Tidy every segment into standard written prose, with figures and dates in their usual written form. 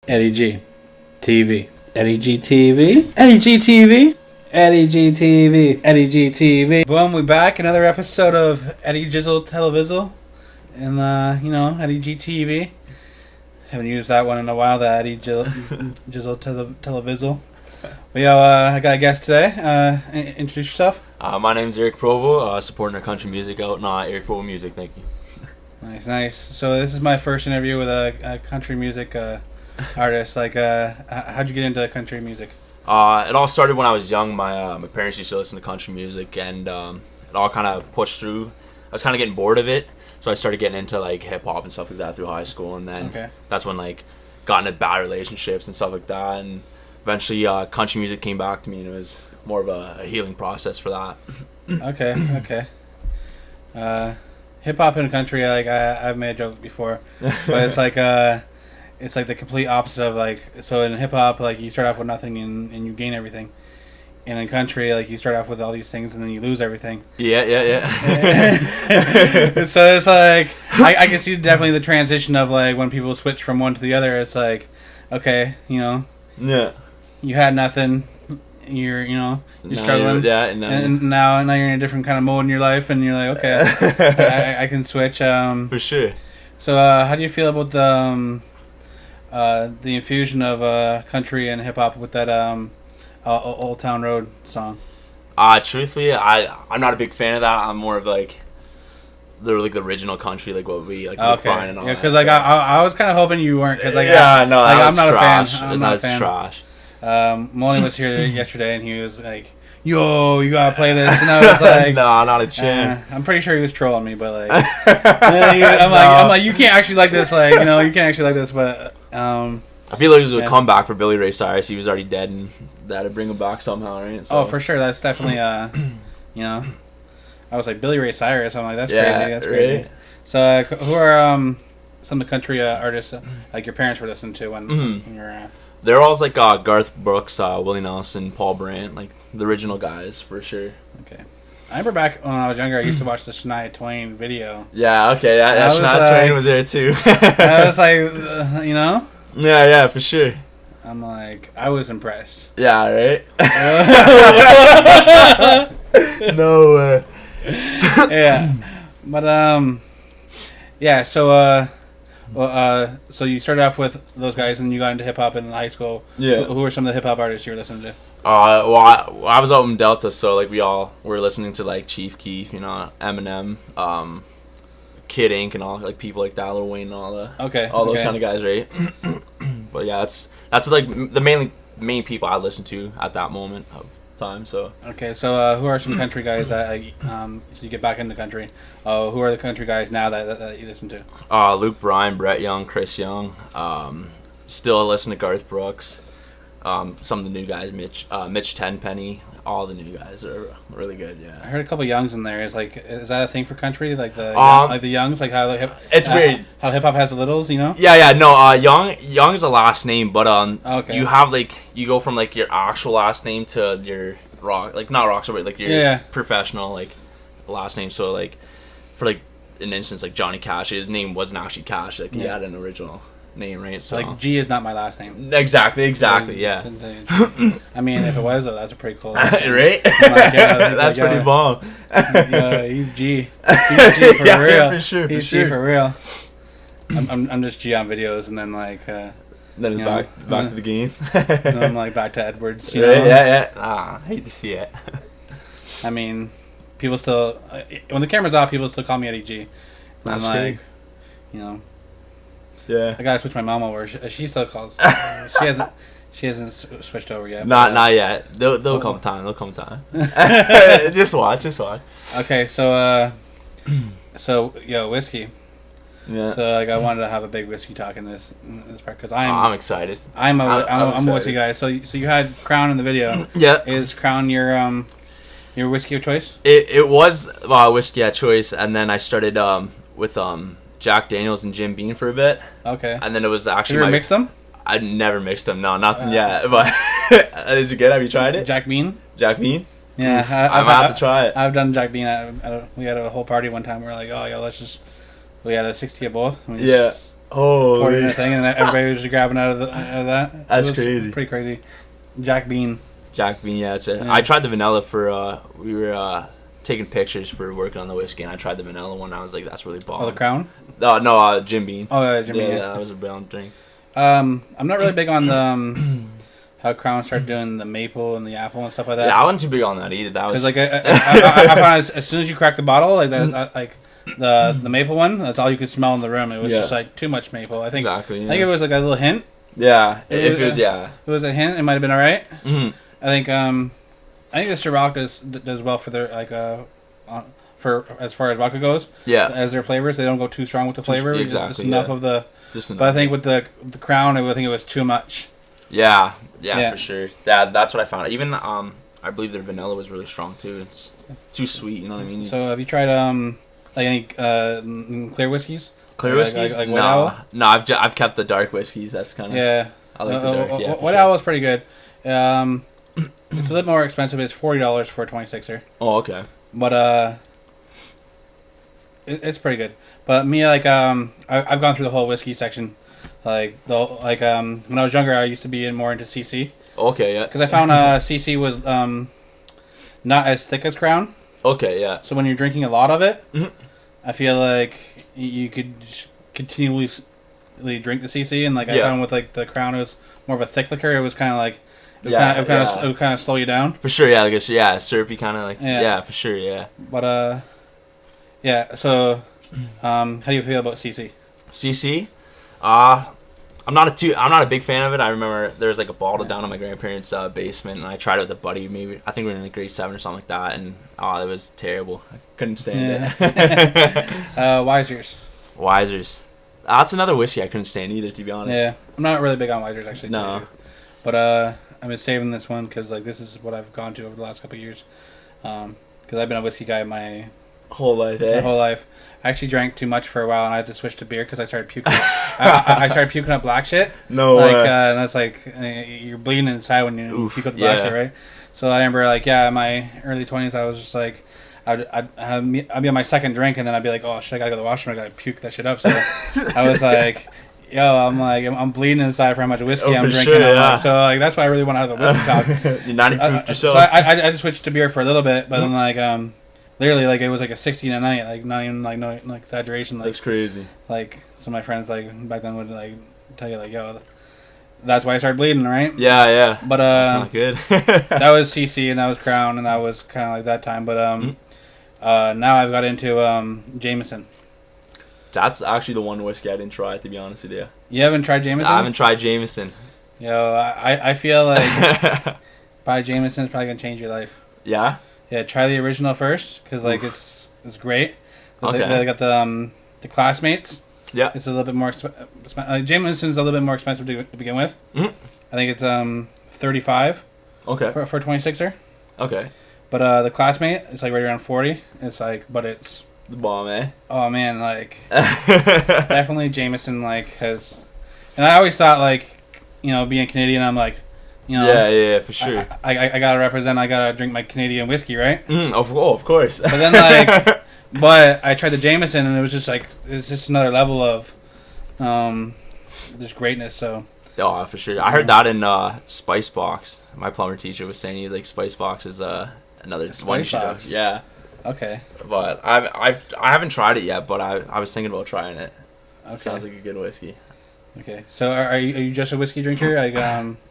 Eddie G. TV. Eddie G. TV. Eddie G. TV. Eddie G. TV. Eddie G. TV. Boom, we back. Another episode of Eddie Jizzle Televizzle. And, Eddie G. TV. Haven't used that one in a while, the Eddie Jizzle Televizzle. But, I got a guest today. Introduce yourself. My name's Eric Provo, supporting our country music out in Eric Provo Music. Thank you. Nice. So this is my first interview with a country music artist. How'd you get into country music? It all started when I was young. My parents used to listen to country music, and it all kind of pushed through. I was kind of getting bored of it, so I started getting into hip hop and stuff like that through high school, and then that's when got into bad relationships and stuff like that, and eventually country music came back to me, and it was more of a healing process for that. Okay. Hip hop and country, I've made a joke before, but it's the complete opposite of so in hip hop, you start off with nothing and you gain everything, and in country, you start off with all these things and then you lose everything. Yeah. So it's I can see definitely the transition of when people switch from one to the other. It's Yeah. You had nothing. You're struggling, and now you're in a different kind of mode in your life, and you're like, okay, I can switch. For sure. So, how do you feel about the infusion of country and hip hop with that Old Town Road song? Truthfully, I'm not a big fan of that. I'm more of the original country, what we Brian and all. Yeah, because that, I was kind of hoping you weren't, because I'm not trash. A fan. It's not trash. Molly was here yesterday, and he was like, "Yo, you gotta play this," and I was like, "No, not a chance." I'm pretty sure he was trolling me, but I'm like, you can't actually like this, you can't actually like this, but I feel like it was a comeback for Billy Ray Cyrus. He was already dead, and that would bring him back somehow, right? So. Oh, for sure, that's definitely I was like, Billy Ray Cyrus. I'm like, that's crazy. That's crazy. Right. So, who are some of the country artists your parents were listening to when you were? They're all Garth Brooks, Willie Nelson, Paul Brandt, the original guys for sure. Okay, I remember back when I was younger, I used to watch the Shania Twain video. Yeah, okay, yeah, Shania Twain was there too. I was Yeah, for sure. I'm like, I was impressed. Yeah, right. No way. Yeah, but yeah. So you started off with those guys, and you got into hip hop in high school. Yeah. Who were some of the hip hop artists you were listening to? I was out in Delta, so we all were listening to Chief Keef, Eminem, Kid Ink, and all people like that, Lil Wayne, and all those kind of guys, right? But yeah, that's the main people I listened to at that moment of time. So so who are some country guys that so you get back into country? Who are the country guys now that you listen to? Luke Bryan, Brett Young, Chris Young. Still listen to Garth Brooks. Some of the new guys, Mitch Tenpenny. All the new guys are really good. Yeah, I heard a couple Youngs in there. Is that a thing for country? The Youngs, how it's weird how hip hop has the littles, Yeah, no. Young is a last name, but you have you go from your actual last name to your rock, not rock star, but your professional last name. So for an instance, Johnny Cash, his name wasn't actually Cash. He had an original name, right? So G is not my last name. Exactly, yeah. I mean, if it was though, that's a pretty cool right? That's pretty bomb. He's G. He's G for real. For sure. He's G for real. I'm just G on videos, and then then it's back to the game. And I'm back to Edwards. Yeah. I hate to see it. I mean, people still when the camera's off, people still call me Eddie G. And I'm Yeah. I gotta switch my mom over. She still calls. She hasn't switched over yet. Not yet. They'll come time. They'll come time. Just watch. Okay, so whiskey. Yeah. So I wanted to have a big whiskey talk in this part because I'm excited. I'm a whiskey guy. So you had Crown in the video. Yeah. Is Crown your whiskey of choice? It was whiskey of choice, and then I started with Jack Daniels and Jim Beam for a bit. Okay. And then it was actually. Have you ever mixed them? I never mixed them. No, nothing yet. But is it good? Have you tried it? Jack Bean. Jack Bean. Yeah, I'm gonna have to try it. I've done Jack Bean. We had a whole party one time. We were like, oh yeah, we had a 60 of both. poured in a thing, and everybody was just grabbing out of that. That's crazy. Pretty crazy. Jack Bean. Jack Bean, yeah, that's it. Yeah. I tried the vanilla for, we were taking pictures for working on the whiskey, and I tried the vanilla one, and I was like, that's really bomb. Oh, the Crown? No, Jim Beam. Oh, yeah, Jim Beam. Yeah, that was a bomb drink. I'm not really big on the how Crown started doing the maple and the apple and stuff like that. Yeah, I wasn't too big on that either. That was because I found as soon as you crack the bottle, like the maple one, that's all you could smell in the room. It was just like too much maple. I think exactly. Yeah. I think it was like a little hint. Yeah, it was a hint. It might have been all right. Mm-hmm. I think the Ciroc does well for their for as far as vodka goes. Yeah, as their flavors, they don't go too strong with the flavor. Exactly, just enough of the. But I think with the Crown, I think it was too much. Yeah, for sure. Yeah, that's what I found. Even I believe their vanilla was really strong too. It's too sweet. You know what I mean? So have you tried like any clear whiskeys? Clear whiskeys? Like White Owl? No, I've kept the dark whiskeys. That's kind of I like the dark. Yeah, White Owl is pretty good. It's a little more expensive. It's $40 for a 26er. Oh, okay. But it's pretty good. But me, like I've gone through the whole whiskey section. When I was younger, I used to be more into CC. Okay, yeah. Because I found CC was not as thick as Crown. Okay, yeah. So when you're drinking a lot of it, mm-hmm. I feel like you could continually drink the CC, and I found with like the Crown, it was more of a thick liquor. It was kind of like it would kind of slow you down. For sure, yeah. Like syrupy kind of like for sure, yeah. But yeah. So how do you feel about CC? CC, I'm not a big fan of it. I remember there was like a bottle down in my grandparents' basement, and I tried it with a buddy. Maybe I think we were in like grade 7 or something like that, and it was terrible. I couldn't stand it. Wiser's. That's another whiskey I couldn't stand either, to be honest. Yeah, I'm not really big on Wiser's actually. No, but I've been saving this one because this is what I've gone to over the last couple of years. Because I've been a whiskey guy my whole life. My whole life. I actually drank too much for a while, and I had to switch to beer because I started puking. I started puking up black shit. No way. And that's you're bleeding inside when you puke up the black shit, right? So I remember, in my early 20s, I was just I'd be on my second drink, and then I'd be like, oh shit, I gotta go to the washroom, I gotta puke that shit up. So I was like, I'm bleeding inside for how much whiskey I'm drinking. Sure, so that's why I really went out of the whiskey talk. You're 90 proof yourself. So I just switched to beer for a little bit, but then literally, it was a 16 a night, not even no exaggeration. That's crazy. Some of my friends back then would tell you yo, that's why I started bleeding, right? Yeah. But that's not good. that was CC and that was Crown and that was kind of like that time. But now I've got into Jameson. That's actually the one whiskey I didn't try, to be honest with you. You haven't tried Jameson? I haven't tried Jameson. Yo, I feel like probably Jameson is probably gonna change your life. Yeah. Yeah, try the original first because it's great. Okay. They got the classmates. Yeah, it's a little bit more expensive. Jameson's a little bit more expensive to begin with. Mm-hmm. I think it's $35. Okay. For a 26er. Okay. But the classmate, it's right around 40. It's but it's the bomb, eh? Oh man, definitely Jameson has, and I always thought being Canadian, I'm yeah, for sure. I gotta represent. I gotta drink my Canadian whiskey, right? Of course. But then but I tried the Jameson, and it was just it's just another level of just greatness. So. Oh, for sure. I heard that in Spice Box. My plumber teacher was saying Spice Box is another one you should have. Yeah. Okay. But I haven't tried it yet, but I was thinking about trying it. Okay. Sounds like a good whiskey. Okay, so are you just a whiskey drinker?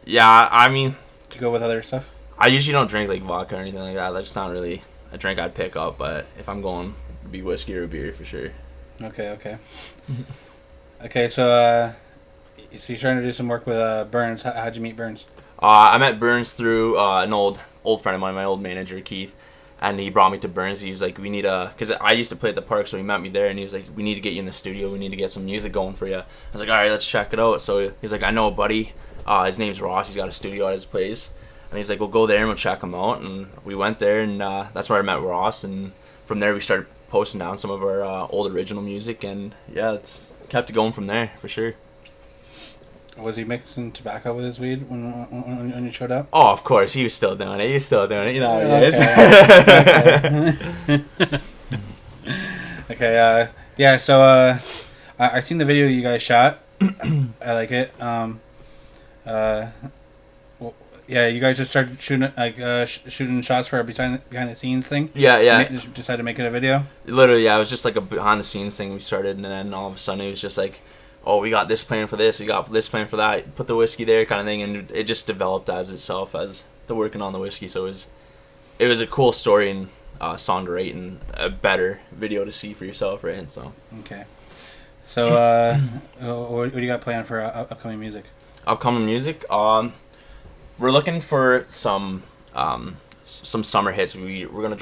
Yeah, I mean, to go with other stuff. I usually don't drink vodka or anything like that. That's not really a drink I'd pick up. But if I'm going, it'd be whiskey or a beer for sure. Okay. Okay, so you're starting to do some work with Burns. How'd you meet Burns? I met Burns through an old friend of mine, my old manager Keith. And he brought me to Burns. He was like, we need because I used to play at the park, so he met me there, and he was like, we need to get you in the studio. We need to get some music going for you. I was like, all right, let's check it out. So he's like, I know a buddy. His name's Ross. He's got a studio at his place. And he's like, we'll go there and we'll check him out. And we went there, and that's where I met Ross. And from there, we started posting down some of our old original music. And yeah, it's kept it going from there, for sure. Was he mixing tobacco with his weed when you showed up? Oh, of course. He was still doing it. You know how he is. Okay. Yeah, so I seen the video you guys shot. I like it. Well, yeah, you guys just started shooting shooting shots for a behind the scenes thing. Yeah. Just decided to make it a video. Literally, yeah, it was just like a behind the scenes thing we started, and then all of a sudden it was just like, oh, we got this plan for this, we got this plan for that. Put the whiskey there, kind of thing, and it just developed as itself as the working on the whiskey. So it was a cool story and song to write and a better video to see for yourself, right? And so okay. So what do you got planned for upcoming music? Upcoming music, we're looking for some summer hits. We're gonna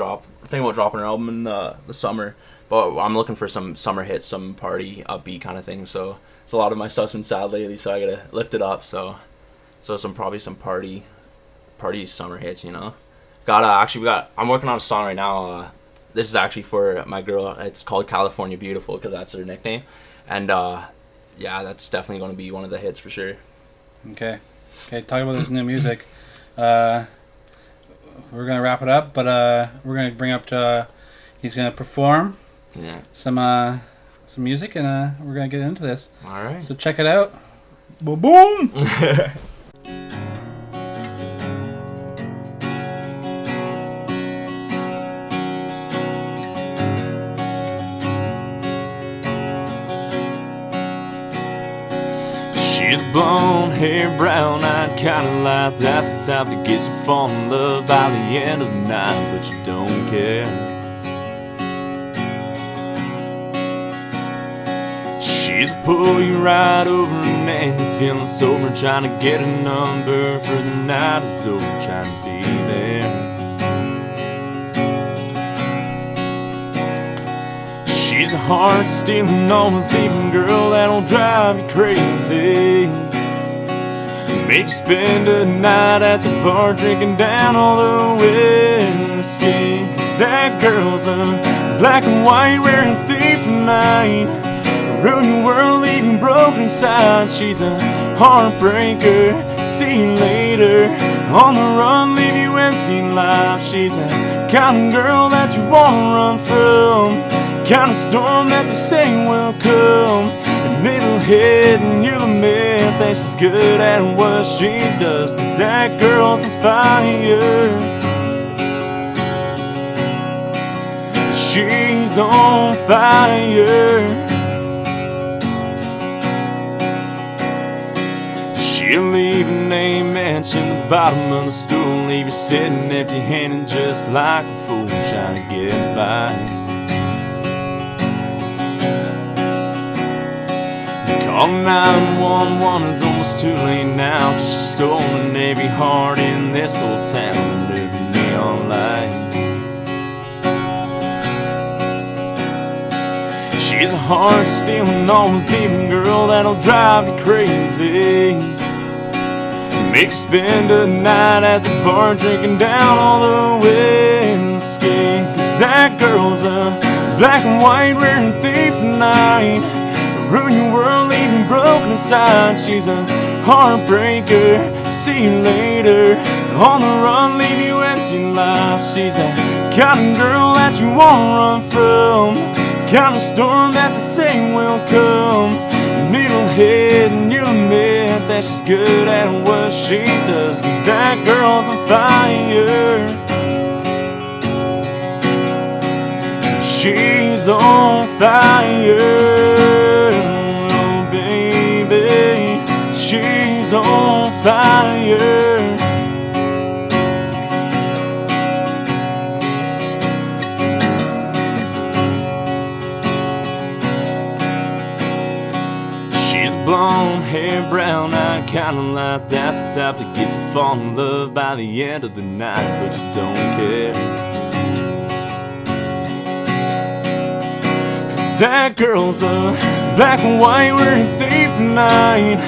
thinking about dropping an album in the summer, but I'm looking for some summer hits, some party upbeat kind of thing. So it's a lot of my stuff's been sad lately, so I gotta lift it up. So probably some party summer hits, you know. I'm working on a song right now. This is actually for my girl. It's called California Beautiful because that's her nickname, and yeah, that's definitely gonna be one of the hits for sure. Okay, talk about this new music. We're gonna wrap it up, but we're gonna bring up to he's gonna perform some music, and we're gonna get into this. All right. So check it out. Boom, boom. She's blonde hair, brown eyed, kinda like that's the type that gets you fall in love by the end of the night, but you don't care. She's pull you right over and then you're feeling sober, trying to get a number for the night is over, trying to be there. She's a heart-stealing, almost-even girl that'll drive you crazy. Make you spend a night at the bar drinking down all the whiskey. 'Cause that girl's a black and white wearing thief tonight. Ruin your world, leave you broken inside. She's a heartbreaker, see you later. On the run, leave you empty in life. She's a kind of girl that you wanna run from, kind of storm that they say will come. And it'll hit and you'll admit that she's good at what she does. 'Cause that girl's on fire. She's on fire. She'll leave a name mention the bottom of the stool, leave you sitting empty-handed just like a fool trying to get by. Call 911, it's almost too late now, 'cause she's stolen every heart in this old town under the neon lights. She's a heart-stealing, almost-even girl that'll drive you crazy. Make you spend a night at the bar drinking down all the whiskey. 'Cause that girl's a black and white wearing thief tonight. Ruin your world, leave you broken inside. She's a heartbreaker, see you later. On the run, leave you empty in life. She's that kind of girl that you wanna run from, kind of storm that they say will come. And it'll hit and you'll admit that she's good at what she does. 'Cause that girl's on fire. She's on fire, oh baby. She's on fire. Blonde hair, brown eye, kinda like that's the type that gets you fall in love by the end of the night, but you don't care. 'Cause that girl's a black and white wearing thief tonight.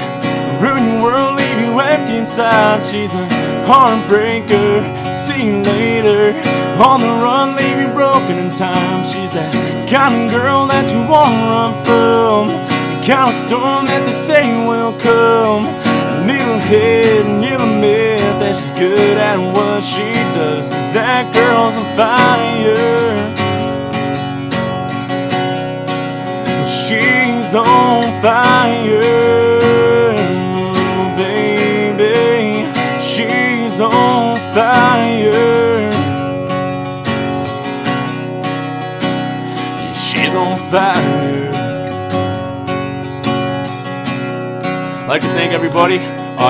Ruin your world, leave you empty inside. She's a heartbreaker, see you later. On the run, leave you broken in time. She's that kind of girl that you wanna run from, kind of storm that they say will come. And it'll hit and you'll admit that she's good at what she does. 'Cause that girl's on fire. She's on on fire. I'd like to thank everybody.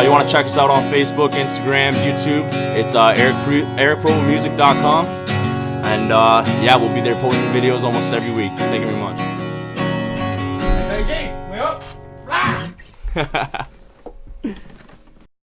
You want to check us out on Facebook, Instagram, YouTube. It's ericprovomusic.com. And yeah, we'll be there posting videos almost every week. Thank you very much. Hey, G, we up?